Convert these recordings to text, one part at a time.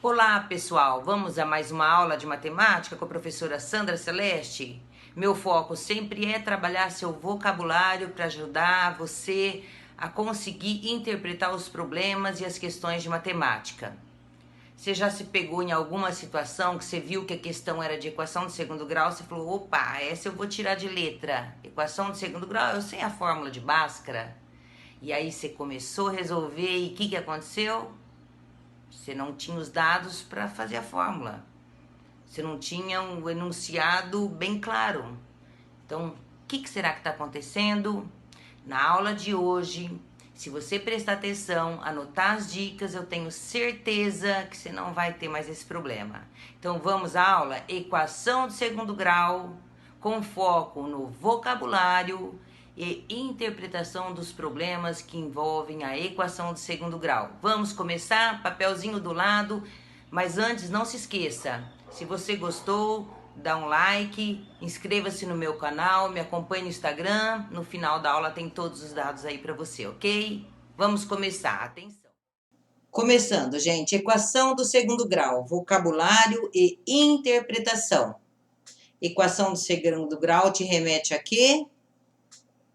Olá, pessoal! Vamos a mais uma aula de matemática com a professora Sandra Celeste? Meu foco sempre é trabalhar seu vocabulário para ajudar você a conseguir interpretar os problemas e as questões de matemática. Você já se pegou em alguma situação que você viu que a questão era de equação de segundo grau, você falou, opa, essa eu vou tirar de letra. Equação de segundo grau, eu sei a fórmula de Bhaskara. E aí você começou a resolver e o que aconteceu? Você não tinha os dados para fazer a fórmula. Você não tinha um enunciado bem claro. Então, o que será que está acontecendo? Na aula de hoje, se você prestar atenção, anotar as dicas, eu tenho certeza que você não vai ter mais esse problema. Então, vamos à aula? Equação de segundo grau, com foco no vocabulário e interpretação dos problemas que envolvem a equação de segundo grau. Vamos começar? Papelzinho do lado, mas antes não se esqueça, se você gostou, dá um like, inscreva-se no meu canal, me acompanhe no Instagram, no final da aula tem todos os dados aí para você, ok? Vamos começar, atenção. Começando, gente, equação do segundo grau, vocabulário e interpretação. Equação do segundo grau te remete a quê?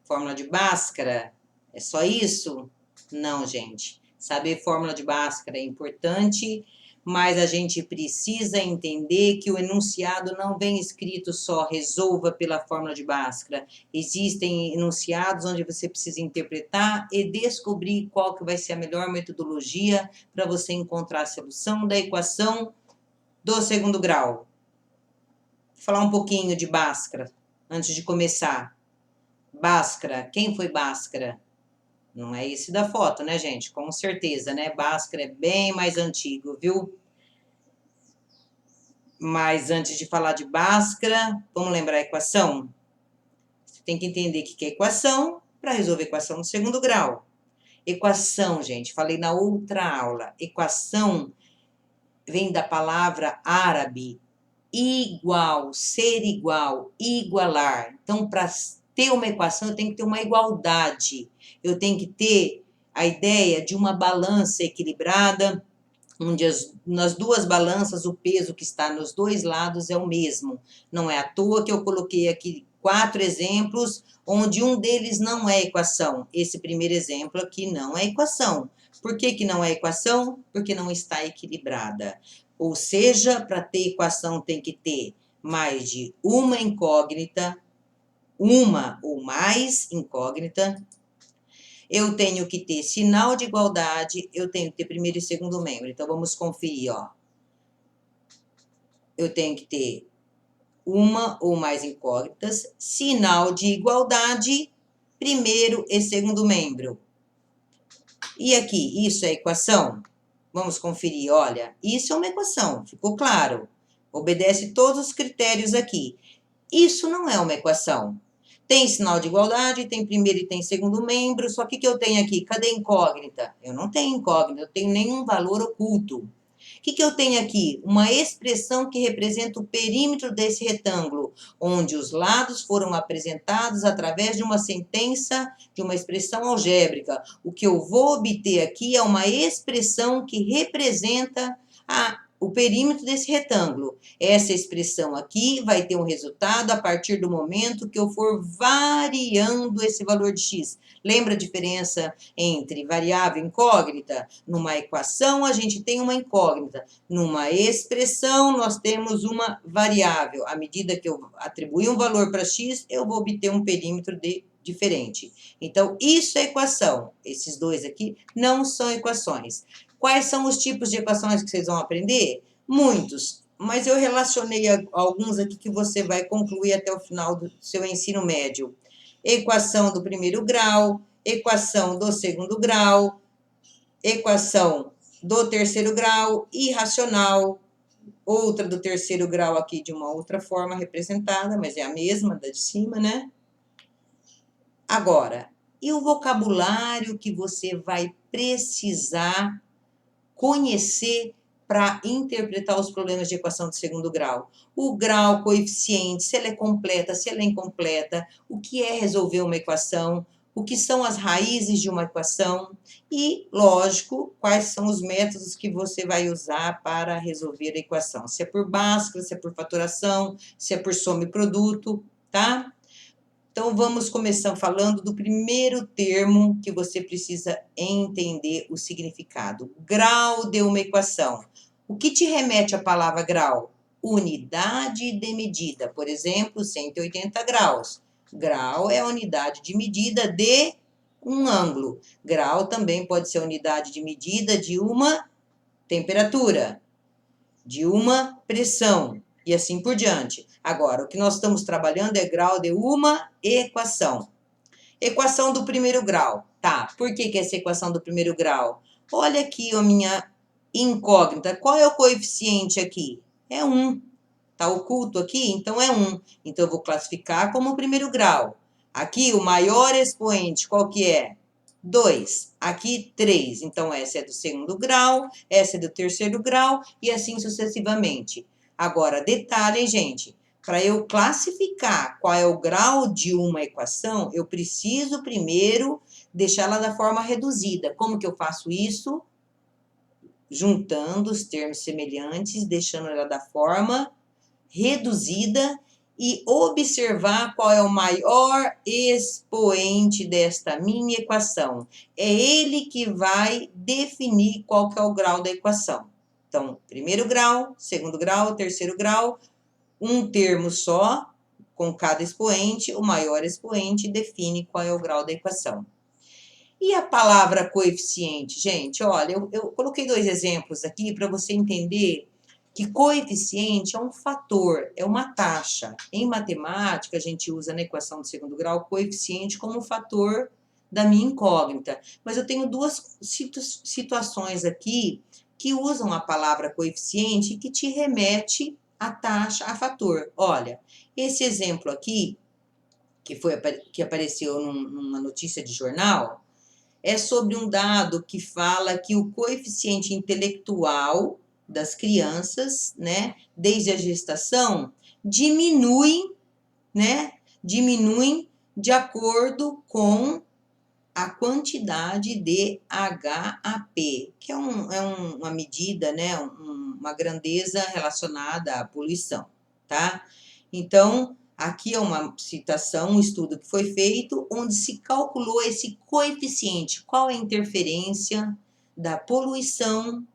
Fórmula de Bhaskara? É só isso? Não, gente. Saber fórmula de Bhaskara é importante, mas a gente precisa entender que o enunciado não vem escrito só resolva pela fórmula de Bhaskara. Existem enunciados onde você precisa interpretar e descobrir qual que vai ser a melhor metodologia para você encontrar a solução da equação do segundo grau. Vou falar um pouquinho de Bhaskara antes de começar. Bhaskara, quem foi Bhaskara? Não é esse da foto, né, gente? Com certeza, né? Bhaskara é bem mais antigo, viu? Mas antes de falar de Bhaskara, vamos lembrar a equação? Você tem que entender o que é equação para resolver equação no segundo grau. Equação, gente, falei na outra aula. Equação vem da palavra árabe igual, ser igual, igualar. Então, para ter uma equação, eu tenho que ter uma igualdade. Eu tenho que ter a ideia de uma balança equilibrada, onde nas duas balanças o peso que está nos dois lados é o mesmo. Não é à toa que eu coloquei aqui 4 exemplos, onde um deles não é equação. Esse primeiro exemplo aqui não é equação. Por que não é equação? Porque não está equilibrada. Ou seja, para ter equação tem que ter mais de uma incógnita, uma ou mais incógnita. Eu tenho que ter sinal de igualdade, eu tenho que ter primeiro e segundo membro. Então, vamos conferir, ó. Eu tenho que ter uma ou mais incógnitas, sinal de igualdade, primeiro e segundo membro. E aqui, isso é equação? Vamos conferir, olha, isso é uma equação, ficou claro. Obedece todos os critérios aqui. Isso não é uma equação. Tem sinal de igualdade, tem primeiro e tem segundo membro, só que eu tenho aqui? Cadê incógnita? Eu não tenho incógnita, eu tenho nenhum valor oculto. O que eu tenho aqui? Uma expressão que representa o perímetro desse retângulo, onde os lados foram apresentados através de uma sentença, de uma expressão algébrica. O que eu vou obter aqui é uma expressão que representa o perímetro desse retângulo. Essa expressão aqui vai ter um resultado a partir do momento que eu for variando esse valor de x. Lembra a diferença entre variável e incógnita? Numa equação, a gente tem uma incógnita. Numa expressão, nós temos uma variável. À medida que eu atribuir um valor para x, eu vou obter um perímetro diferente. Então, isso é equação. Esses dois aqui não são equações. Quais são os tipos de equações que vocês vão aprender? Muitos, mas eu relacionei alguns aqui que você vai concluir até o final do seu ensino médio. Equação do primeiro grau, equação do segundo grau, equação do terceiro grau, irracional, outra do terceiro grau aqui de uma outra forma representada, mas é a mesma da de cima, né? Agora, e o vocabulário que você vai precisar conhecer para interpretar os problemas de equação de segundo grau? O grau, o coeficiente, se ela é completa, se ela é incompleta, o que é resolver uma equação, o que são as raízes de uma equação e, lógico, quais são os métodos que você vai usar para resolver a equação. Se é por Bhaskara, se é por fatoração, se é por soma e produto, tá? Então, vamos começar falando do primeiro termo que você precisa entender o significado. Grau de uma equação. O que te remete à palavra grau? Unidade de medida. Por exemplo, 180 graus. Grau é a unidade de medida de um ângulo. Grau também pode ser a unidade de medida de uma temperatura, de uma pressão, e assim por diante. Agora, o que nós estamos trabalhando é grau de uma equação. Equação do primeiro grau. Tá, por que essa equação do primeiro grau? Olha aqui a minha incógnita. Qual é o coeficiente aqui? É 1. Está oculto aqui? Então é 1. Então eu vou classificar como primeiro grau. Aqui o maior expoente, qual que é? 2. Aqui 3. Então essa é do segundo grau, essa é do terceiro grau e assim sucessivamente. Agora, detalhe, gente. Para eu classificar qual é o grau de uma equação, eu preciso primeiro deixá-la da forma reduzida. Como que eu faço isso? Juntando os termos semelhantes, deixando ela da forma reduzida e observar qual é o maior expoente desta minha equação. É ele que vai definir qual que é o grau da equação. Então, primeiro grau, segundo grau, terceiro grau, um termo só, com cada expoente, o maior expoente define qual é o grau da equação. E a palavra coeficiente, gente? Olha, eu coloquei 2 exemplos aqui para você entender que coeficiente é um fator, é uma taxa. Em matemática, a gente usa na equação do segundo grau coeficiente como fator da minha incógnita. Mas eu tenho 2 situações aqui que usam a palavra coeficiente e que te remete a taxa, a fator. Olha, esse exemplo aqui, que apareceu numa notícia de jornal, é sobre um dado que fala que o coeficiente intelectual das crianças, né, desde a gestação, diminuem, né, diminuem de acordo com a quantidade de HAP, que é uma medida, né, uma grandeza relacionada à poluição, tá? Então, aqui é uma citação, um estudo que foi feito, onde se calculou esse coeficiente, qual é a interferência da poluição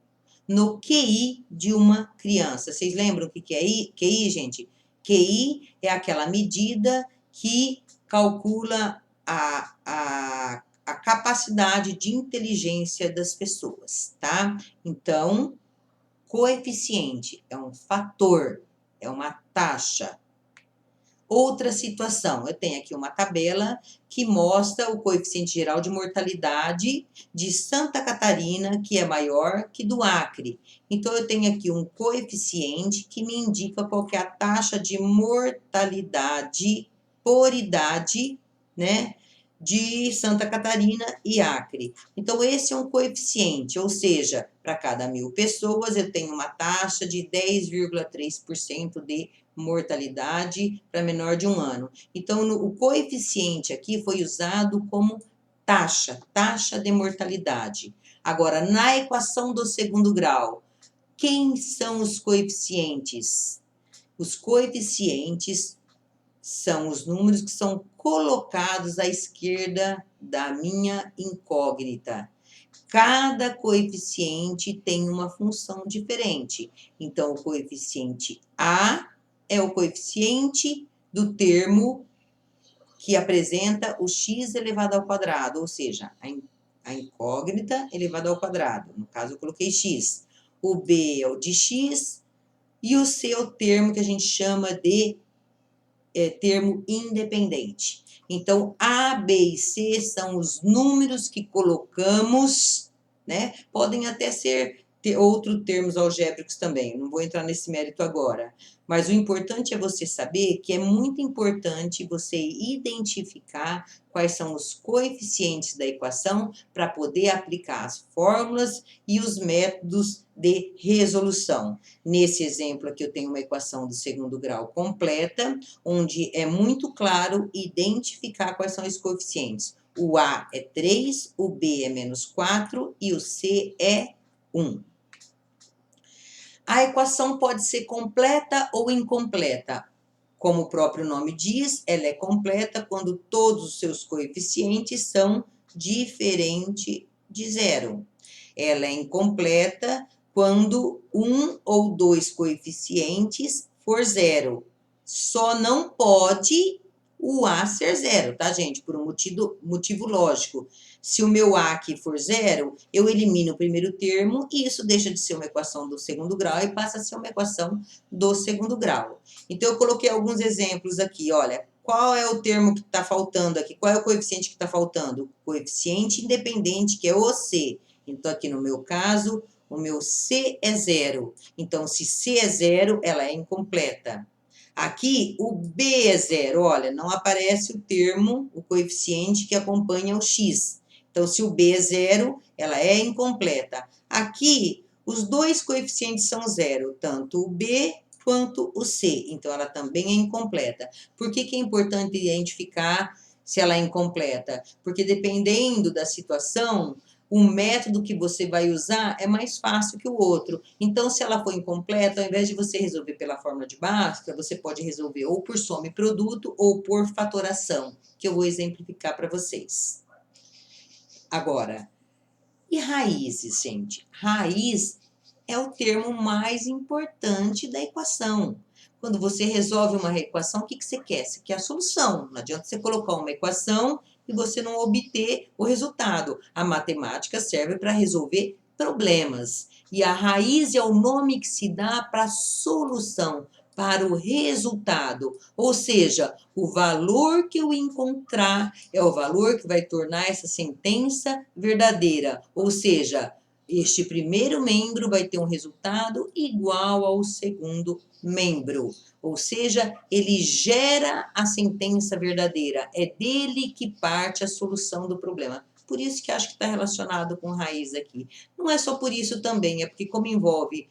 no QI de uma criança. Vocês lembram o que é QI, gente? QI é aquela medida que calcula a capacidade de inteligência das pessoas, tá? Então, coeficiente é um fator, é uma taxa. Outra situação, eu tenho aqui uma tabela que mostra o coeficiente geral de mortalidade de Santa Catarina, que é maior que do Acre. Então, eu tenho aqui um coeficiente que me indica qual que é a taxa de mortalidade por idade, né, de Santa Catarina e Acre. Então, esse é um coeficiente, ou seja, para cada 1.000 pessoas, eu tenho uma taxa de 10,3% de mortalidade para menor de 1 ano. Então, o coeficiente aqui foi usado como taxa de mortalidade. Agora, na equação do segundo grau, quem são os coeficientes? Os coeficientes são os números que são colocados à esquerda da minha incógnita. Cada coeficiente tem uma função diferente. Então, o coeficiente A é o coeficiente do termo que apresenta o x elevado ao quadrado, ou seja, a incógnita elevada ao quadrado. No caso, eu coloquei x. O B é o de x e o C é o termo que a gente chama de termo independente. Então, A, B e C são os números que colocamos, né? Podem até ser outros termos algébricos também, não vou entrar nesse mérito agora. Mas o importante é você saber que é muito importante você identificar quais são os coeficientes da equação para poder aplicar as fórmulas e os métodos de resolução. Nesse exemplo aqui eu tenho uma equação do segundo grau completa, onde é muito claro identificar quais são os coeficientes. O A é 3, o B é menos 4 e o C é 1. A equação pode ser completa ou incompleta. Como o próprio nome diz, ela é completa quando todos os seus coeficientes são diferentes de zero. Ela é incompleta quando um ou dois coeficientes for zero. Só não pode o A ser zero, tá, gente? Por um motivo lógico. Se o meu A aqui for zero, eu elimino o primeiro termo e isso deixa de ser uma equação do segundo grau e passa a ser uma equação do segundo grau. Então, eu coloquei alguns exemplos aqui, olha. Qual é o termo que está faltando aqui? Qual é o coeficiente que está faltando? O coeficiente independente, que é o C. Então, aqui no meu caso, o meu C é zero. Então, se C é zero, ela é incompleta. Aqui, o B é zero. Olha, não aparece o termo, o coeficiente que acompanha o X. Então, se o B é zero, ela é incompleta. Aqui, os dois coeficientes são zero, tanto o B quanto o C. Então, ela também é incompleta. Por que que é importante identificar se ela é incompleta? Porque dependendo da situação, o método que você vai usar é mais fácil que o outro. Então, se ela for incompleta, ao invés de você resolver pela fórmula de Bhaskara, você pode resolver ou por soma e produto ou por fatoração, que eu vou exemplificar para vocês. Agora, e raízes, gente? Raiz é o termo mais importante da equação. Quando você resolve uma equação, o que você quer? Você quer a solução. Não adianta você colocar uma equação e você não obter o resultado. A matemática serve para resolver problemas. E a raiz é o nome que se dá para a solução, para o resultado. Ou seja, o valor que eu encontrar é o valor que vai tornar essa sentença verdadeira. Ou seja, este primeiro membro vai ter um resultado igual ao segundo membro. Ou seja, ele gera a sentença verdadeira. É dele que parte a solução do problema. Por isso que acho que está relacionado com raiz aqui. Não é só por isso também, é porque como envolve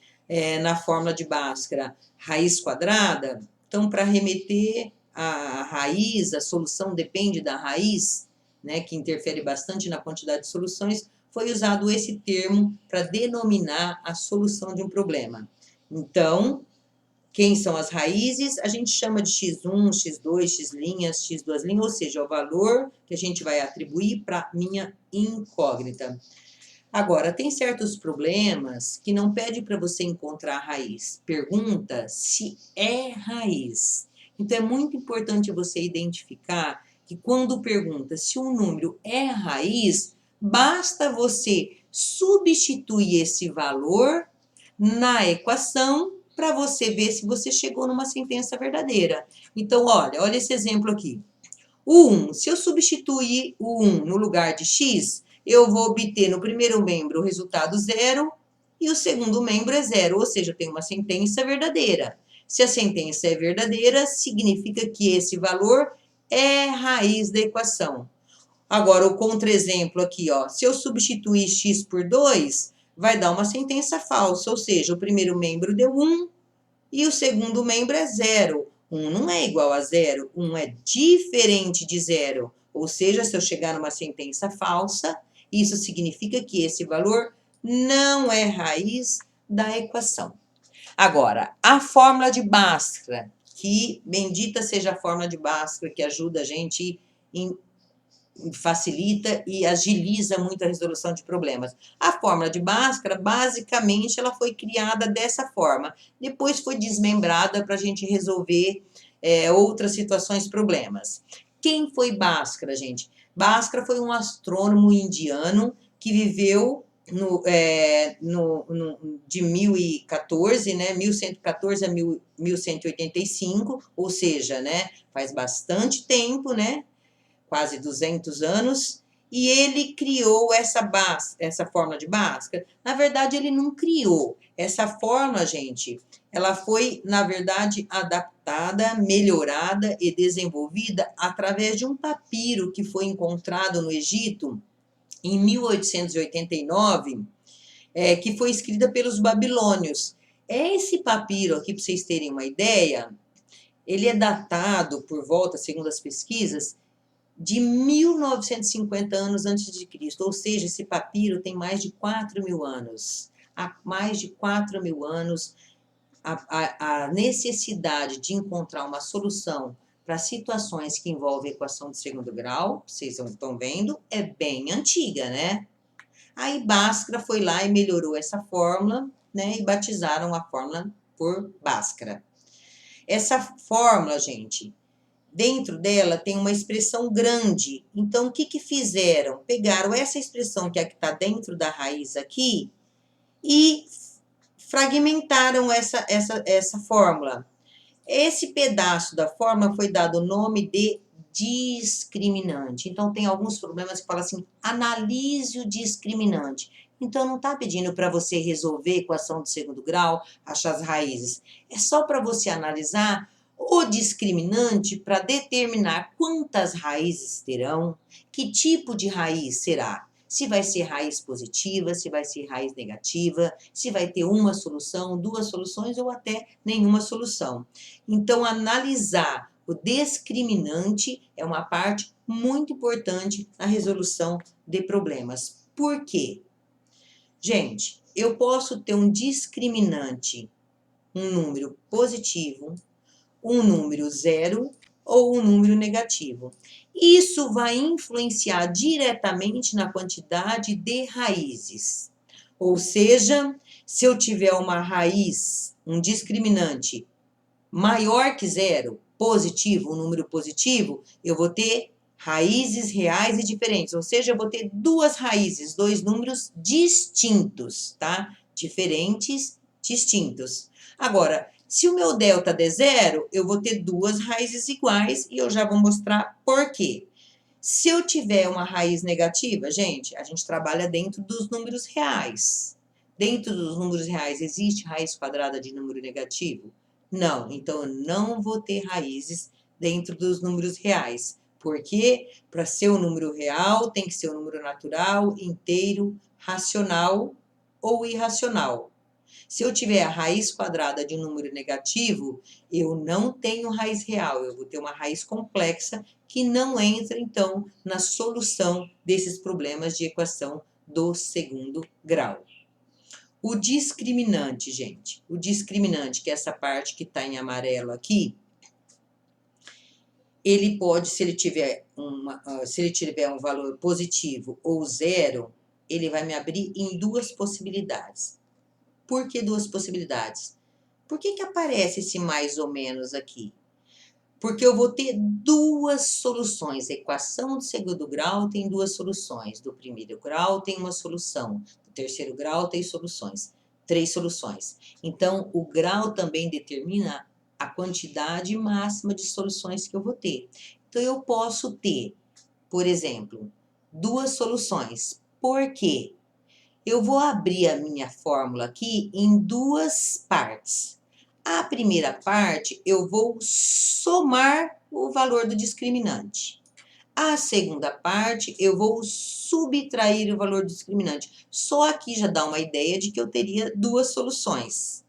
na fórmula de Bhaskara raiz quadrada, então para remeter a raiz, a solução depende da raiz, né, que interfere bastante na quantidade de soluções, foi usado esse termo para denominar a solução de um problema. Então, quem são as raízes? A gente chama de x1, x2, x', x2', ou seja, o valor que a gente vai atribuir para minha incógnita. Agora, tem certos problemas que não pede para você encontrar a raiz. Pergunta se é raiz. Então, é muito importante você identificar que quando pergunta se um número é raiz, basta você substituir esse valor na equação para você ver se você chegou numa sentença verdadeira. Então, olha esse exemplo aqui. O 1, se eu substituir o 1 no lugar de x, eu vou obter no primeiro membro o resultado 0 e o segundo membro é 0, ou seja, tem uma sentença verdadeira. Se a sentença é verdadeira, significa que esse valor é raiz da equação. Agora, o contra-exemplo aqui, ó, se eu substituir x por 2, vai dar uma sentença falsa, ou seja, o primeiro membro deu 1 e o segundo membro é 0. 1 não é igual a 0, 1 é diferente de 0. Ou seja, se eu chegar numa sentença falsa, isso significa que esse valor não é raiz da equação. Agora, a fórmula de Bhaskara, que bendita seja a fórmula de Bhaskara, que ajuda a gente facilita e agiliza muito a resolução de problemas. A fórmula de Bhaskara, basicamente, ela foi criada dessa forma. Depois foi desmembrada para a gente resolver outras situações, problemas. Quem foi Bhaskara, gente? Bhaskara foi um astrônomo indiano que viveu de 1014, né, 1114 a 1185, ou seja, né, faz bastante tempo, né, quase 200 anos, e ele criou essa fórmula de Bhaskara. Na verdade, ele não criou. Essa fórmula, gente, ela foi, na verdade, adaptada, melhorada e desenvolvida através de um papiro que foi encontrado no Egito em 1889, que foi escrita pelos babilônios. Esse papiro aqui, para vocês terem uma ideia, ele é datado por volta, segundo as pesquisas, de 1950 anos antes de Cristo, ou seja, esse papiro tem mais de 4.000 anos. Há mais de 4.000 anos, a necessidade de encontrar uma solução para situações que envolvem equação de segundo grau, vocês estão vendo, é bem antiga, né? Aí Bhaskara foi lá e melhorou essa fórmula, né? E batizaram a fórmula por Bhaskara. Essa fórmula, gente, dentro dela tem uma expressão grande. Então, o que que fizeram? Pegaram essa expressão que é a que está dentro da raiz aqui e fragmentaram essa fórmula. Esse pedaço da fórmula foi dado o nome de discriminante. Então, tem alguns problemas que falam assim, analise o discriminante. Então, não está pedindo para você resolver equação de segundo grau, achar as raízes. É só para você analisar o discriminante para determinar quantas raízes terão, que tipo de raiz será. Se vai ser raiz positiva, se vai ser raiz negativa, se vai ter uma solução, duas soluções ou até nenhuma solução. Então, analisar o discriminante é uma parte muito importante na resolução de problemas. Por quê? Gente, eu posso ter um discriminante, um número positivo, um número zero ou um número negativo. Isso vai influenciar diretamente na quantidade de raízes. Ou seja, se eu tiver uma raiz, um discriminante maior que zero, positivo, um número positivo, eu vou ter raízes reais e diferentes. Ou seja, eu vou ter duas raízes, dois números distintos, tá? Diferentes, distintos. Agora, se o meu delta der zero, eu vou ter duas raízes iguais e eu já vou mostrar por quê. Se eu tiver uma raiz negativa, gente, a gente trabalha dentro dos números reais. Dentro dos números reais, existe raiz quadrada de número negativo? Não, então eu não vou ter raízes dentro dos números reais. Porque para ser um número real, tem que ser um número natural, inteiro, racional ou irracional. Se eu tiver a raiz quadrada de um número negativo, eu não tenho raiz real, eu vou ter uma raiz complexa que não entra, então, na solução desses problemas de equação do segundo grau. O discriminante, gente, o discriminante, que é essa parte que está em amarelo aqui, ele pode, se ele tiver um valor positivo ou zero, ele vai me abrir em duas possibilidades. Por que duas possibilidades? Por que aparece esse mais ou menos aqui? Porque eu vou ter duas soluções. A equação do segundo grau tem duas soluções. Do primeiro grau tem uma solução. Do terceiro grau tem soluções. Três soluções. Então, o grau também determina a quantidade máxima de soluções que eu vou ter. Então, eu posso ter, por exemplo, duas soluções. Por quê? Eu vou abrir a minha fórmula aqui em duas partes. A primeira parte, eu vou somar o valor do discriminante. A segunda parte, eu vou subtrair o valor do discriminante. Só aqui já dá uma ideia de que eu teria duas soluções.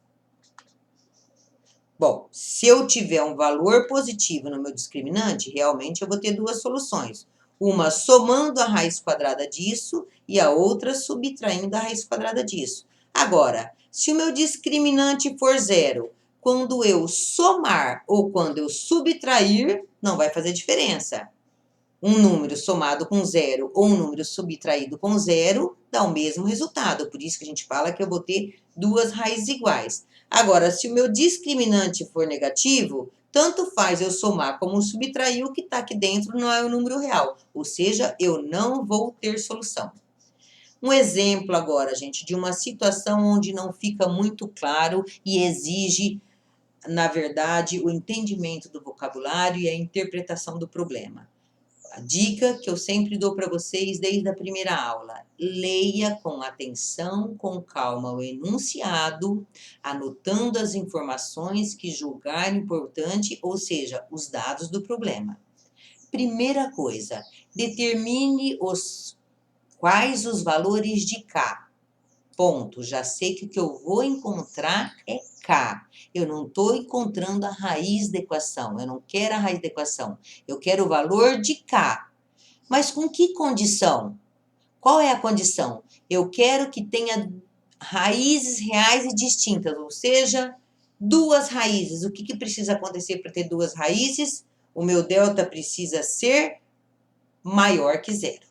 Bom, se eu tiver um valor positivo no meu discriminante, realmente eu vou ter duas soluções. Uma somando a raiz quadrada disso e a outra subtraindo a raiz quadrada disso. Agora, se o meu discriminante for zero, quando eu somar ou quando eu subtrair, não vai fazer diferença. Um número somado com zero ou um número subtraído com zero dá o mesmo resultado. Por isso que a gente fala que eu vou ter duas raízes iguais. Agora, se o meu discriminante for negativo, tanto faz eu somar como subtrair, o que está aqui dentro não é o número real. Ou seja, eu não vou ter solução. Um exemplo agora, gente, de uma situação onde não fica muito claro e exige, na verdade, o entendimento do vocabulário e a interpretação do problema. A dica que eu sempre dou para vocês desde a primeira aula: leia com atenção, com calma o enunciado, anotando as informações que julgar importante, ou seja, os dados do problema. Primeira coisa, determine quais os valores de K. Ponto. Já sei que o que eu vou encontrar é K. Eu não estou encontrando a raiz da equação. Eu não quero a raiz da equação. Eu quero o valor de K. Mas com que condição? Qual é a condição? Eu quero que tenha raízes reais e distintas, ou seja, duas raízes. O que precisa acontecer para ter duas raízes? O meu delta precisa ser maior que zero.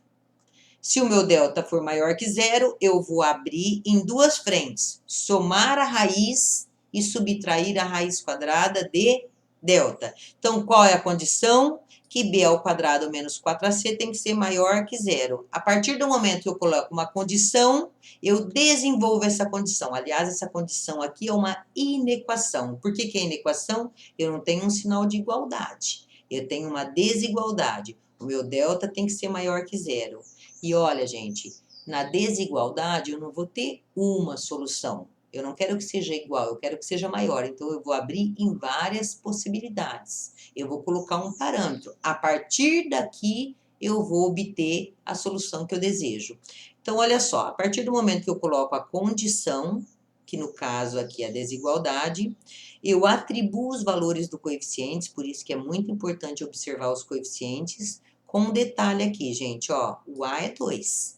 Se o meu delta for maior que zero, eu vou abrir em duas frentes. Somar a raiz e subtrair a raiz quadrada de delta. Então, qual é a condição? Que b ao quadrado menos 4ac tem que ser maior que zero. A partir do momento que eu coloco uma condição, eu desenvolvo essa condição. Aliás, essa condição aqui é uma inequação. Por que é inequação? Eu não tenho um sinal de igualdade. Eu tenho uma desigualdade. O meu delta tem que ser maior que zero. E olha, gente, na desigualdade eu não vou ter uma solução. Eu não quero que seja igual, eu quero que seja maior. Então, eu vou abrir em várias possibilidades. Eu vou colocar um parâmetro. A partir daqui, eu vou obter a solução que eu desejo. Então, olha só, a partir do momento que eu coloco a condição, que no caso aqui é a desigualdade, eu atribuo os valores do coeficiente, por isso que é muito importante observar os coeficientes, com um detalhe aqui, gente, ó, o A é 2,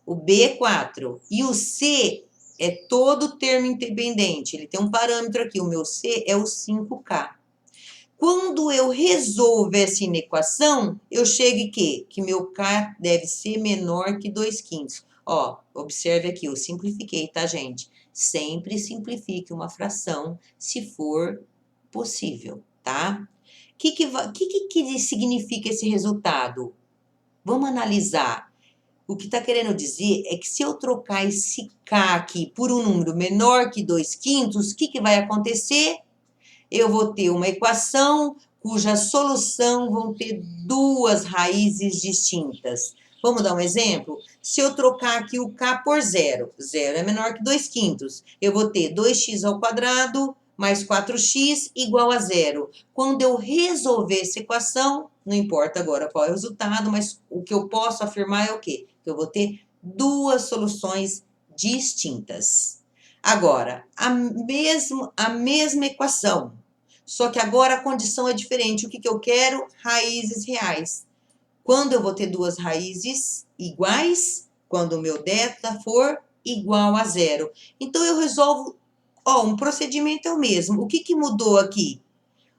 o B é 4 e o C é todo termo independente. Ele tem um parâmetro aqui, o meu C é o 5K. Quando eu resolvo essa inequação, eu chego em quê? Que meu K deve ser menor que 2/5. Ó, observe aqui, eu simplifiquei, tá, gente? Sempre simplifique uma fração, se for possível, tá? O que significa esse resultado? Vamos analisar. O que está querendo dizer é que se eu trocar esse K aqui por um número menor que 2/5, o que vai acontecer? Eu vou ter uma equação cuja solução vão ter duas raízes distintas. Vamos dar um exemplo? Se eu trocar aqui o K por zero, zero é menor que 2/5, eu vou ter 2x ao quadrado mais 4x igual a zero. Quando eu resolver essa equação, não importa agora qual é o resultado, mas o que eu posso afirmar é o quê? Que eu vou ter duas soluções distintas. Agora, a mesma equação, só que agora a condição é diferente. O que eu quero? Raízes reais. Quando eu vou ter duas raízes iguais? Quando o meu delta for igual a zero. Então, eu resolvo, ó, um procedimento é o mesmo. O que mudou aqui?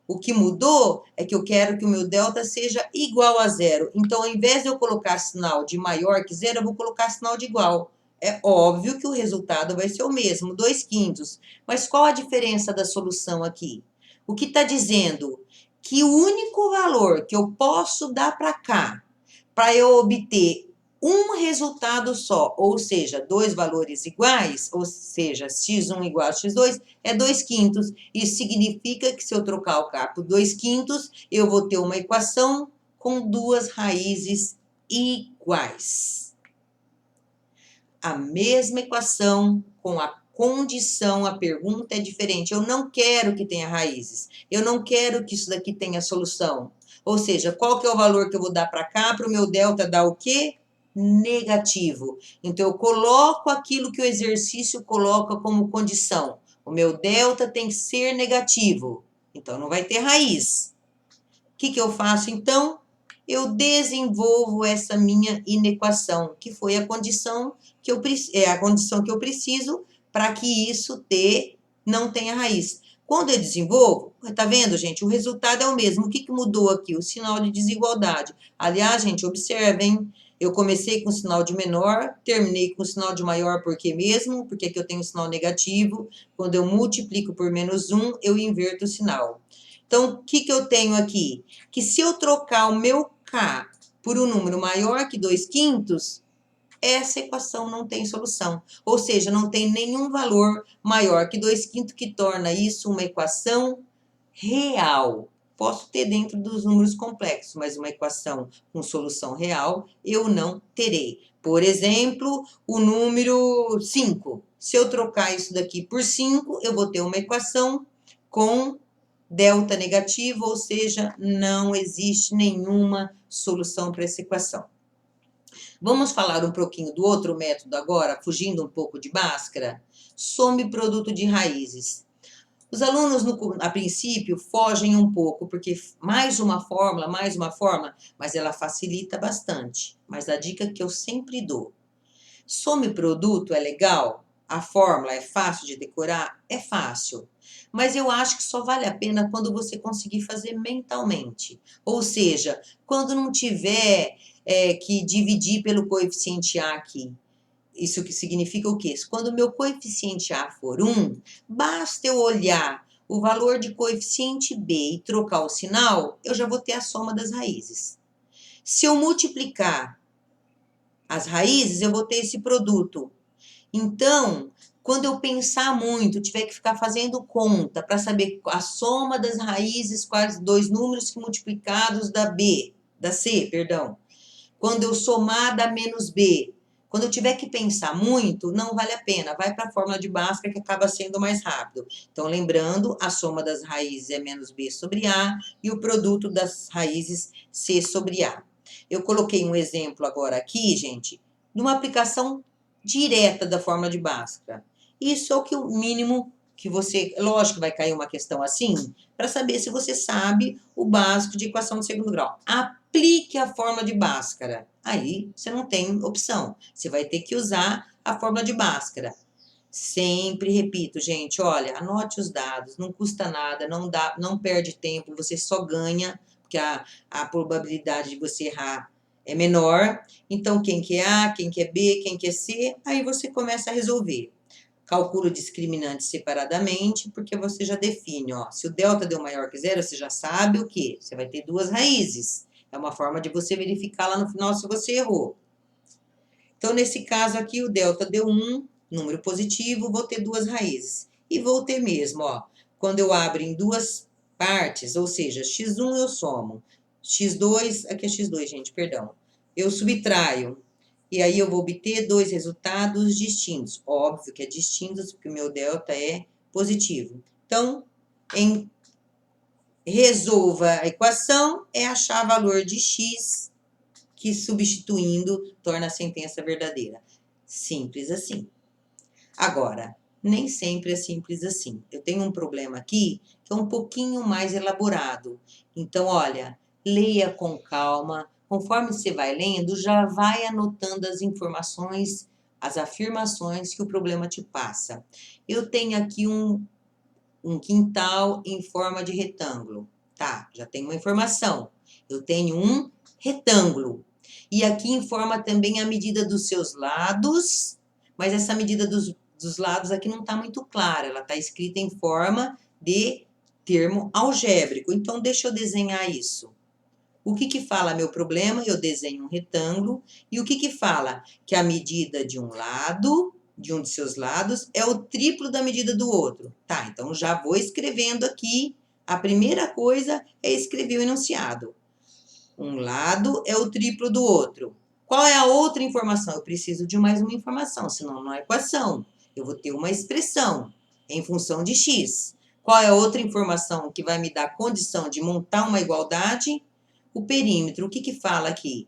O que mudou é que eu quero que o meu delta seja igual a zero. Então, ao invés de eu colocar sinal de maior que zero, eu vou colocar sinal de igual. É óbvio que o resultado vai ser o mesmo, 2/5. Mas qual a diferença da solução aqui? O que está dizendo? Que o único valor que eu posso dar para cá, para eu obter um resultado só, ou seja, dois valores iguais, ou seja, x1 igual a x2, é 2/5. Isso significa que se eu trocar o K por 2/5, eu vou ter uma equação com duas raízes iguais. A mesma equação com a condição, a pergunta é diferente. Eu não quero que tenha raízes. Eu não quero que isso daqui tenha solução. Ou seja, qual que é o valor que eu vou dar para cá para o meu delta dar o quê? Negativo. Então, eu coloco aquilo que o exercício coloca como condição. O meu delta tem que ser negativo. Então, não vai ter raiz. O que eu faço, então? Eu desenvolvo essa minha inequação, que foi a condição que eu preciso para que isso não tenha raiz. Quando eu desenvolvo, tá vendo, gente? O resultado é o mesmo. O que mudou aqui? O sinal de desigualdade. Aliás, gente, observem, eu comecei com sinal de menor, terminei com sinal de maior, por quê mesmo? Porque aqui eu tenho sinal negativo. Quando eu multiplico por -1, eu inverto o sinal. Então, o que eu tenho aqui? Que se eu trocar o meu K por um número maior que 2/5, essa equação não tem solução. Ou seja, não tem nenhum valor maior que 2/5 que torna isso uma equação real. Posso ter dentro dos números complexos, mas uma equação com solução real eu não terei. Por exemplo, o número 5. Se eu trocar isso daqui por 5, eu vou ter uma equação com delta negativo, ou seja, não existe nenhuma solução para essa equação. Vamos falar um pouquinho do outro método agora, fugindo um pouco de Bhaskara? Some produto de raízes. Os alunos, a princípio, fogem um pouco, porque mais uma fórmula, mas ela facilita bastante. Mas a dica que eu sempre dou: some produto é legal? A fórmula é fácil de decorar? É fácil. Mas eu acho que só vale a pena quando você conseguir fazer mentalmente. Ou seja, quando não tiver que dividir pelo coeficiente A aqui. Isso que significa o quê? Quando o meu coeficiente A for 1, basta eu olhar o valor de coeficiente B e trocar o sinal, eu já vou ter a soma das raízes. Se eu multiplicar as raízes, eu vou ter esse produto. Então, quando eu pensar muito, tiver que ficar fazendo conta para saber a soma das raízes, quais dois números que multiplicados da C, perdão. Quando eu somar da menos B, quando eu tiver que pensar muito, não vale a pena, vai para a fórmula de Bhaskara que acaba sendo mais rápido. Então, lembrando, a soma das raízes é menos B sobre A e o produto das raízes C sobre A. Eu coloquei um exemplo agora aqui, gente, de uma aplicação direta da fórmula de Bhaskara. Isso é o que o mínimo que você... Lógico que vai cair uma questão assim, para saber se você sabe o básico de equação de segundo grau. Aplique a fórmula de Bhaskara. Aí você não tem opção. Você vai ter que usar a fórmula de Bhaskara. Sempre repito, gente, olha, anote os dados, não custa nada, não perde tempo, você só ganha, porque a probabilidade de você errar é menor. Então, quem que é A, quem que é B, quem que é C, aí você começa a resolver. Calcula discriminantes separadamente, porque você já define, ó, se o delta deu maior que zero, você já sabe o quê? Você vai ter duas raízes. É uma forma de você verificar lá no final se você errou. Então, nesse caso aqui, o delta deu 1, número positivo, vou ter duas raízes. E vou ter mesmo, ó, quando eu abro em duas partes, ou seja, x1 eu somo, x2, aqui é x2, gente, perdão. Eu subtraio, e aí eu vou obter dois resultados distintos. Óbvio que é distintos, porque o meu delta é positivo. Então, resolva a equação, é achar valor de x, que substituindo torna a sentença verdadeira. Simples assim. Agora, nem sempre é simples assim. Eu tenho um problema aqui que é um pouquinho mais elaborado. Então, olha, leia com calma. Conforme você vai lendo, já vai anotando as informações, as afirmações que o problema te passa. Eu tenho aqui um quintal em forma de retângulo. Tá, já tem uma informação. Eu tenho um retângulo. E aqui informa também a medida dos seus lados, mas essa medida dos lados aqui não está muito clara. Ela está escrita em forma de termo algébrico. Então, deixa eu desenhar isso. O que que fala meu problema? Eu desenho um retângulo. E o que que fala? Que a medida de um lado, de um de seus lados, é o triplo da medida do outro. Tá, então já vou escrevendo aqui. A primeira coisa é escrever o enunciado. Um lado é o triplo do outro. Qual é a outra informação? Eu preciso de mais uma informação, senão não é equação. Eu vou ter uma expressão em função de x. Qual é a outra informação que vai me dar condição de montar uma igualdade? O perímetro. O que que fala aqui?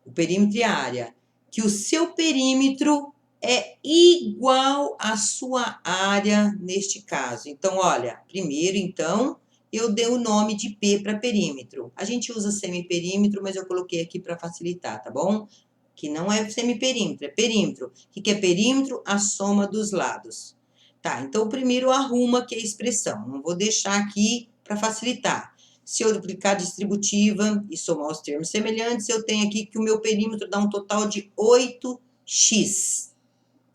O perímetro e a área. Que o seu perímetro é igual à sua área neste caso. Então, olha, primeiro, então, eu dei o nome de P para perímetro. A gente usa semiperímetro, mas eu coloquei aqui para facilitar, tá bom? Que não é semiperímetro, é perímetro. O que é perímetro? A soma dos lados. Tá, então primeiro arruma que é a expressão. Não vou deixar aqui para facilitar. Se eu duplicar a distributiva e somar os termos semelhantes, eu tenho aqui que o meu perímetro dá um total de 8x.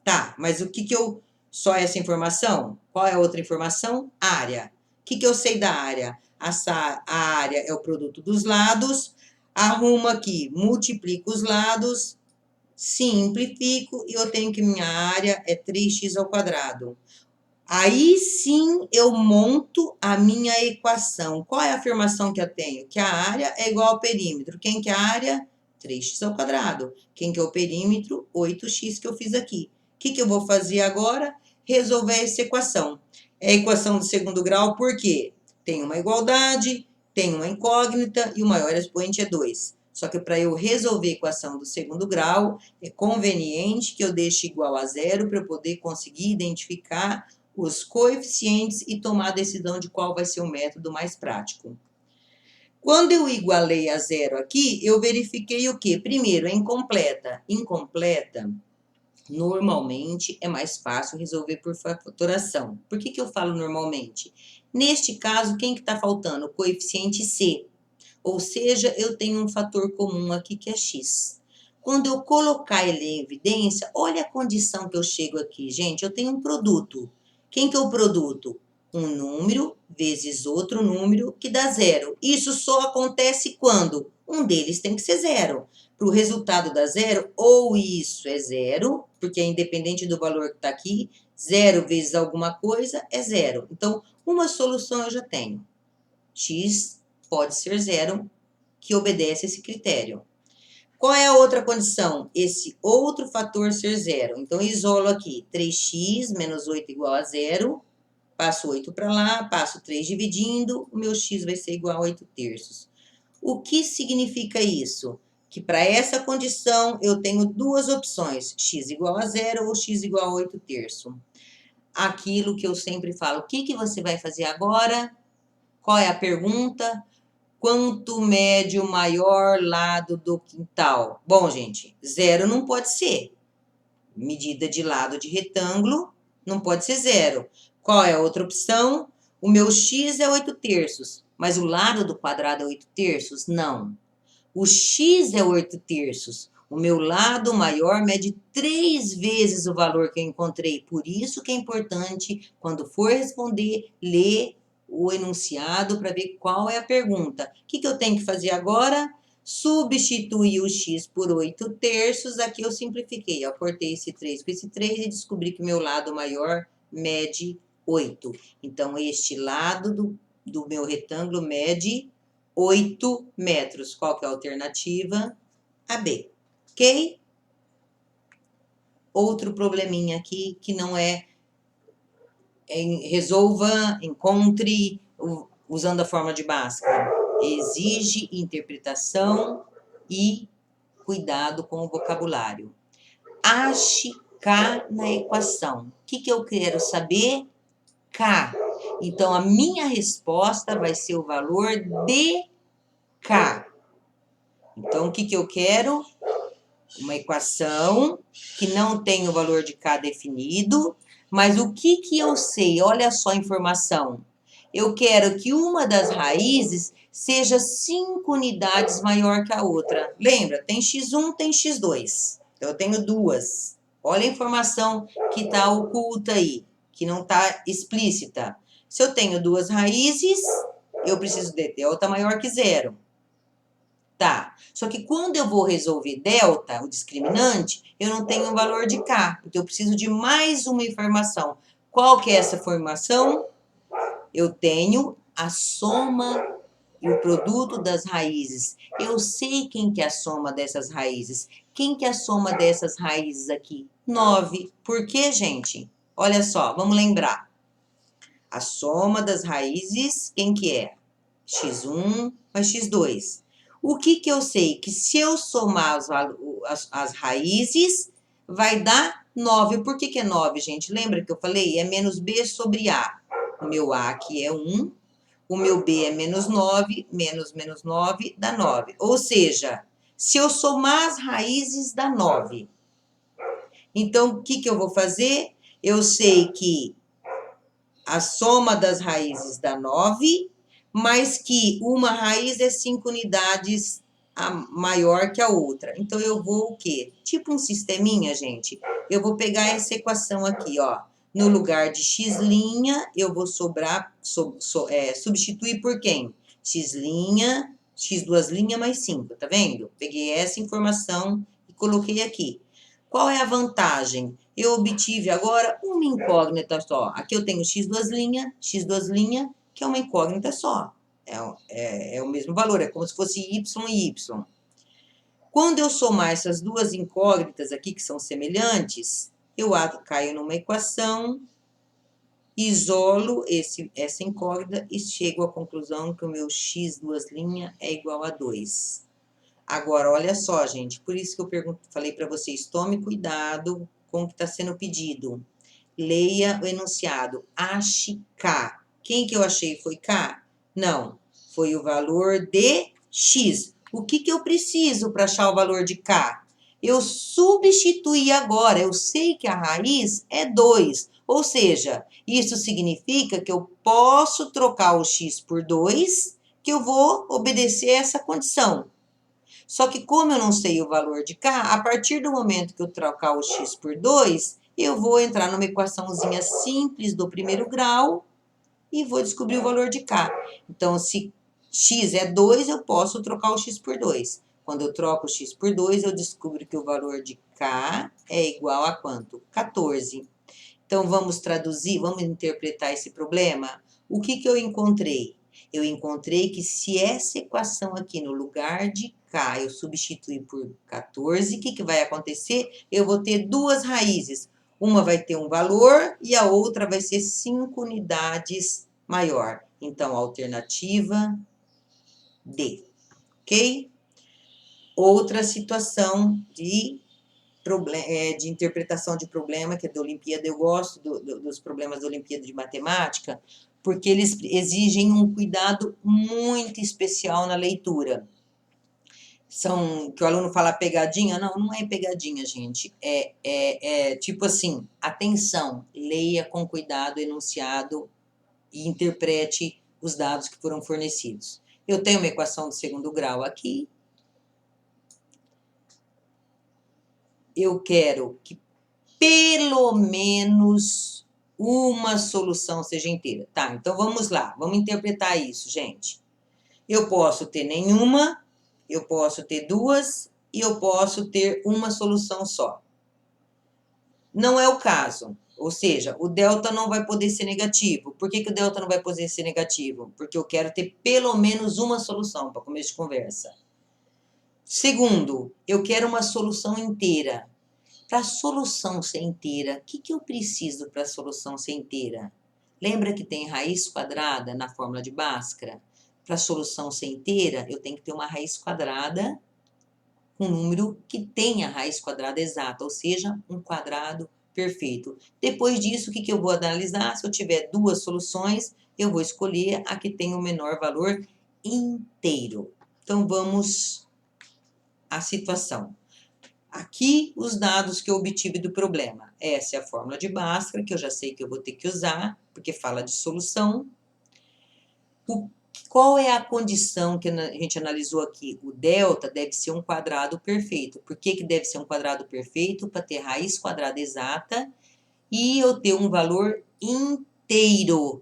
Tá, mas o que que eu... Só essa informação? Qual é a outra informação? Área. O que que eu sei da área? A área é o produto dos lados. Arrumo aqui, multiplico os lados, simplifico e eu tenho que minha área é 3x ao quadrado. Aí sim eu monto a minha equação. Qual é a afirmação que eu tenho? Que a área é igual ao perímetro. Quem que é a área? 3x ao quadrado. Quem que é o perímetro? 8x que eu fiz aqui. O que que eu vou fazer agora? Resolver essa equação. É a equação do segundo grau, por quê? Tem uma igualdade, tem uma incógnita e o maior expoente é 2. Só que para eu resolver a equação do segundo grau, é conveniente que eu deixe igual a zero para eu poder conseguir identificar os coeficientes e tomar a decisão de qual vai ser o método mais prático. Quando eu igualei a zero aqui, eu verifiquei o quê? Primeiro, é incompleta. Incompleta, normalmente, é mais fácil resolver por fatoração. Por que eu falo normalmente? Neste caso, quem que está faltando? O coeficiente C. Ou seja, eu tenho um fator comum aqui que é x. Quando eu colocar ele em evidência, olha a condição que eu chego aqui. Gente, eu tenho um produto. Quem que é o produto? Um número vezes outro número que dá zero. Isso só acontece quando um deles tem que ser zero. Para o resultado dar zero, ou isso é zero, porque é independente do valor que está aqui, zero vezes alguma coisa é zero. Então, uma solução eu já tenho. X pode ser zero, que obedece a esse critério. Qual é a outra condição? Esse outro fator ser zero. Então, isolo aqui, 3x menos 8 igual a zero, passo 8 para lá, passo 3 dividindo, o meu x vai ser igual a 8 terços. O que significa isso? Que para essa condição eu tenho duas opções, x igual a zero ou x igual a 8 terços. Aquilo que eu sempre falo, o que você vai fazer agora? Qual é a pergunta? Quanto mede o maior lado do quintal? Bom, gente, zero não pode ser. Medida de lado de retângulo não pode ser zero. Qual é a outra opção? O meu x é 8 terços, mas o lado do quadrado é 8 terços? Não. O x é 8 terços. O meu lado maior mede 3 vezes o valor que eu encontrei. Por isso que é importante, quando for responder, ler o enunciado para ver qual é a pergunta. O que eu tenho que fazer agora? Substituir o x por 8 terços. Aqui eu simplifiquei. Eu cortei esse 3 com esse 3 e descobri que o meu lado maior mede 8. Então, este lado do meu retângulo mede 8 metros. Qual que é a alternativa? A B. Ok? Outro probleminha aqui que não é resolva, encontre, usando a forma de Bhaskara. Exige interpretação e cuidado com o vocabulário. Ache K na equação. O que eu quero saber? K. Então, a minha resposta vai ser o valor de K. Então, o que eu quero? Uma equação que não tem o valor de K definido, mas o que eu sei? Olha só a informação. Eu quero que uma das raízes seja 5 unidades maior que a outra. Lembra? Tem x1, tem x2. Então, eu tenho duas. Olha a informação que está oculta aí, que não está explícita. Se eu tenho duas raízes, eu preciso de delta maior que zero. Tá, só que quando eu vou resolver delta, o discriminante, eu não tenho o valor de K, então eu preciso de mais uma informação. Qual que é essa informação? Eu tenho a soma e o produto das raízes. Eu sei quem que é a soma dessas raízes. Quem que é a soma dessas raízes aqui? 9. Por quê, gente? Olha só, vamos lembrar. A soma das raízes, quem que é? x1 mais x2. O que eu sei? Que se eu somar as raízes, vai dar 9. Por que é 9, gente? Lembra que eu falei? É menos b sobre a. O meu a aqui é 1, o meu b é menos 9, menos 9 dá 9. Ou seja, se eu somar as raízes, dá 9. Então, o que eu vou fazer? Eu sei que a soma das raízes dá 9, mas que uma raiz é 5 unidades maior que a outra. Então, eu vou o quê? Tipo um sisteminha, gente. Eu vou pegar essa equação aqui, ó. No lugar de x', eu vou substituir por quem? X', x2' mais 5, tá vendo? Peguei essa informação e coloquei aqui. Qual é a vantagem? Eu obtive agora uma incógnita só. Aqui eu tenho x2', que é uma incógnita só. É o mesmo valor, é como se fosse y e y. Quando eu somar essas duas incógnitas aqui, que são semelhantes, eu caio numa equação, isolo essa incógnita e chego à conclusão que o meu x2' é igual a 2. Agora, olha só, gente, por isso que eu falei para vocês, tome cuidado com o que está sendo pedido. leia o enunciado. Ache K. Quem que eu achei foi K? Não, foi o valor de X. O que eu preciso para achar o valor de K? Eu substituí agora, eu sei que a raiz é 2, ou seja, isso significa que eu posso trocar o x por 2, que eu vou obedecer essa condição. Só que como eu não sei o valor de K, a partir do momento que eu trocar o x por 2, eu vou entrar numa equaçãozinha simples do primeiro grau e vou descobrir o valor de K. Então, se x é 2, eu posso trocar o x por 2. Quando eu troco o x por 2, eu descubro que o valor de K é igual a quanto? 14. Então, vamos traduzir, vamos interpretar esse problema? O que eu encontrei? Eu encontrei que se essa equação aqui, no lugar de K, eu substituir por 14, o que vai acontecer? Eu vou ter duas raízes. Uma vai ter um valor e a outra vai ser 5 unidades maior. Então, alternativa D, ok? Outra situação de interpretação de problema, que é da Olimpíada, eu gosto dos problemas da Olimpíada de Matemática, porque eles exigem um cuidado muito especial na leitura. São, que o aluno fala pegadinha, não é pegadinha, gente, tipo assim, atenção, leia com cuidado o enunciado e interprete os dados que foram fornecidos. Eu tenho uma equação de segundo grau aqui, eu quero que pelo menos uma solução seja inteira. Tá, então vamos lá, vamos interpretar isso, gente. Eu posso ter nenhuma, eu posso ter duas e eu posso ter uma solução só. Não é o caso, ou seja, o delta não vai poder ser negativo. Por que o delta não vai poder ser negativo? Porque eu quero ter pelo menos uma solução para começo de conversa. Segundo, eu quero uma solução inteira. Para a solução ser inteira, o que eu preciso para a solução ser inteira? Lembra que tem raiz quadrada na fórmula de Bhaskara? Para a solução ser inteira, eu tenho que ter uma raiz quadrada com um número que tenha raiz quadrada exata, ou seja, um quadrado perfeito. Depois disso, o que eu vou analisar? Se eu tiver duas soluções, eu vou escolher a que tem o menor valor inteiro. Então, vamos à situação. Aqui, os dados que eu obtive do problema. Essa é a fórmula de Bhaskara, que eu já sei que eu vou ter que usar, porque fala de solução. Qual é a condição que a gente analisou aqui? O delta deve ser um quadrado perfeito. Por que deve ser um quadrado perfeito? Para ter raiz quadrada exata e eu ter um valor inteiro,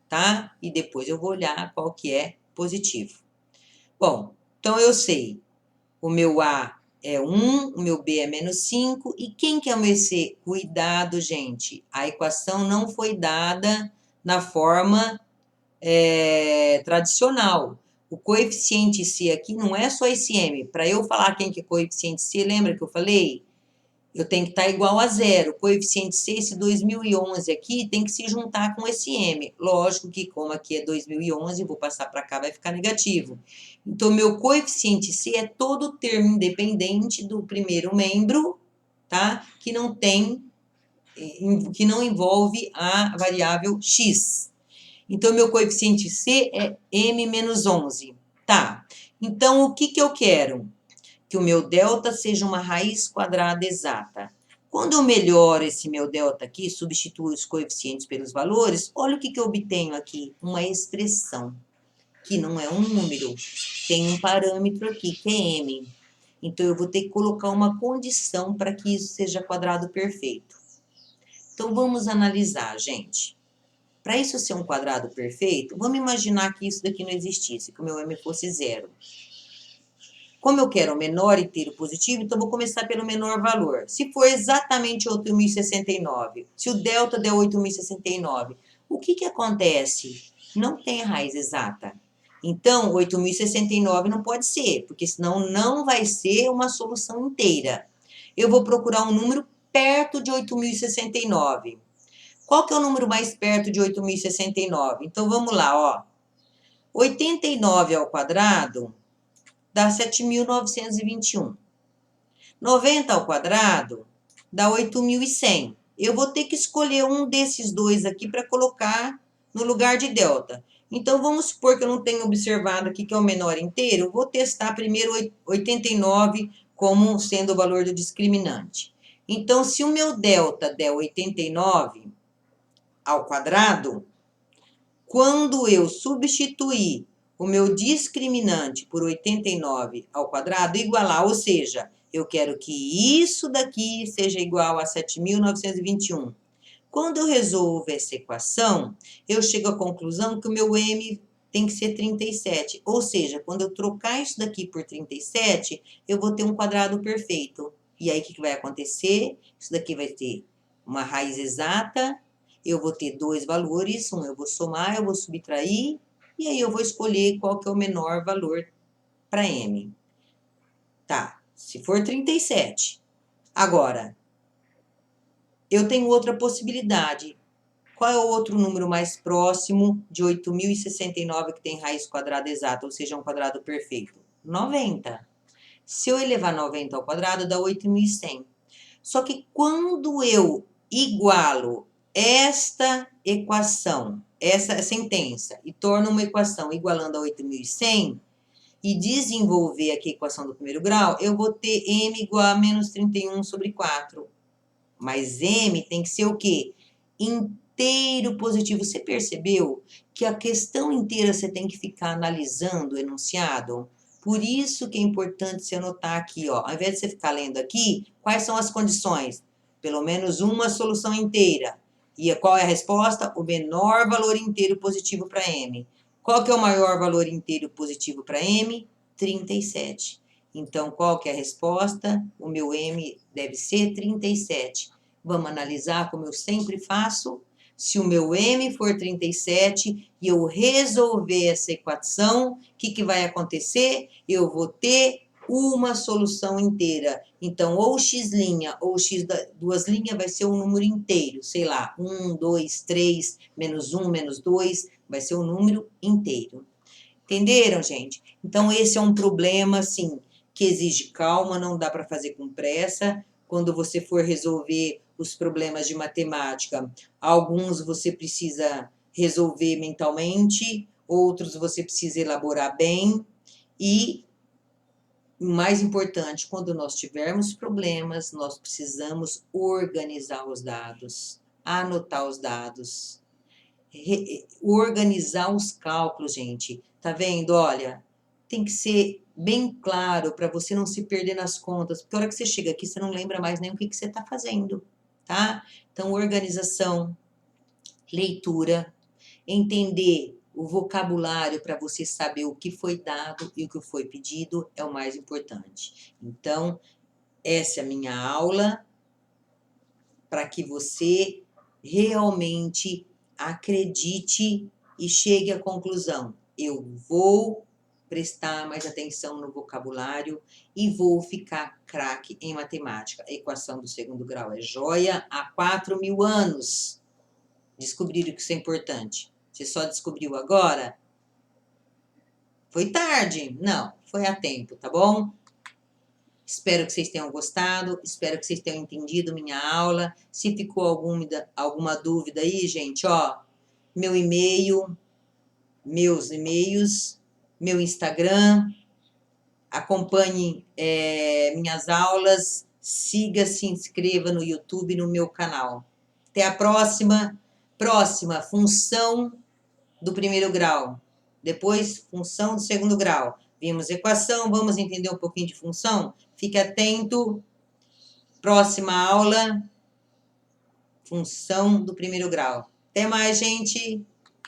tá? E depois eu vou olhar qual que é positivo. Bom, então eu sei, o meu A é 1, o meu B é menos 5, e quem que é o meu C? Cuidado, gente, a equação não foi dada na forma tradicional. O coeficiente C aqui não é só esse M. Para eu falar quem que é coeficiente C, lembra que eu falei? Eu tenho que estar igual a zero. O coeficiente C, esse 2011 aqui, tem que se juntar com esse M. Lógico que, como aqui é 2011, vou passar para cá, vai ficar negativo. Então, meu coeficiente C é todo termo independente do primeiro membro, tá? Que não envolve a variável X. Então, meu coeficiente C é M-11. Tá. Então, o que eu quero? Que o meu delta seja uma raiz quadrada exata. Quando eu melhoro esse meu delta aqui, substituo os coeficientes pelos valores, olha o que eu obtenho aqui. Uma expressão, que não é um número. Tem um parâmetro aqui, que é M. Então, eu vou ter que colocar uma condição para que isso seja quadrado perfeito. Então, vamos analisar, gente. Para isso ser um quadrado perfeito, vamos imaginar que isso daqui não existisse, que o meu M fosse zero. Como eu quero o menor inteiro positivo, então vou começar pelo menor valor. Se for exatamente 8.069, se o delta der 8.069, o que acontece? Não tem raiz exata. Então, 8.069 não pode ser, porque senão não vai ser uma solução inteira. Eu vou procurar um número perto de 8.069. Qual que é o número mais perto de 8.069? Então, vamos lá, ó. 89 ao quadrado dá 7.921. 90 ao quadrado dá 8.100. eu vou ter que escolher um desses dois aqui para colocar no lugar de delta. Então, vamos supor que eu não tenho observado aqui que é o menor inteiro, eu vou testar primeiro 89 como sendo o valor do discriminante. Então, se o meu delta der 89 ao quadrado, quando eu substituir o meu discriminante por 89 ao quadrado, igualar, ou seja, eu quero que isso daqui seja igual a 7.921. Quando eu resolvo essa equação, eu chego à conclusão que o meu m tem que ser 37. Ou seja, quando eu trocar isso daqui por 37, eu vou ter um quadrado perfeito. E aí, o que vai acontecer? Isso daqui vai ter uma raiz exata, eu vou ter dois valores, um eu vou somar, eu vou subtrair, e aí eu vou escolher qual que é o menor valor para m. Tá, se for 37. Agora, eu tenho outra possibilidade. Qual é o outro número mais próximo de 8.069 que tem raiz quadrada exata, ou seja, um quadrado perfeito? 90. Se eu elevar 90 ao quadrado, dá 8.100. Só que quando eu igualo esta equação, essa sentença, e torno uma equação igualando a 8.100, e desenvolver aqui a equação do primeiro grau, eu vou ter m igual a menos 31 sobre 4. Mas m tem que ser o quê? Inteiro positivo. Você percebeu que a questão inteira você tem que ficar analisando o enunciado? Por isso que é importante você anotar aqui, ó. Ao invés de você ficar lendo aqui, quais são as condições? Pelo menos uma solução inteira. E qual é a resposta? O menor valor inteiro positivo para m. Qual que é o maior valor inteiro positivo para m? 37. Então, qual que é a resposta? O meu m deve ser 37. Vamos analisar como eu sempre faço. Se o meu m for 37 e eu resolver essa equação, o que vai acontecer? Eu vou ter uma solução inteira. Então, ou x' ou x duas linhas vai ser um número inteiro. Sei lá, 1, 2, 3, menos 1, menos 2, vai ser um número inteiro. Entenderam, gente? Então, esse é um problema, assim, que exige calma, não dá para fazer com pressa. Quando você for resolver os problemas de matemática, alguns você precisa resolver mentalmente, outros você precisa elaborar bem. E, o mais importante, quando nós tivermos problemas, nós precisamos organizar os dados, anotar os dados, organizar os cálculos, gente. Tá vendo? Olha, tem que ser bem claro para você não se perder nas contas, porque a hora que você chega aqui, você não lembra mais nem o que você está fazendo, tá? Então, organização, leitura, entender o vocabulário para você saber o que foi dado e o que foi pedido é o mais importante. Então, essa é a minha aula para que você realmente acredite e chegue à conclusão. Eu vou prestar mais atenção no vocabulário e vou ficar craque em matemática. A equação do segundo grau é joia há 4.000 anos. Descobriram que isso é importante. Você só descobriu agora? Foi tarde? Não, foi a tempo, tá bom? Espero que vocês tenham gostado, espero que vocês tenham entendido minha aula. Se ficou alguma dúvida aí, gente, ó, meu e-mail, meus e-mails, meu Instagram, acompanhe minhas aulas, siga, se inscreva no YouTube, no meu canal. Até a próxima. Próxima, função do primeiro grau. Depois, função do segundo grau. Vimos equação, vamos entender um pouquinho de função? Fique atento. Próxima aula, função do primeiro grau. Até mais, gente!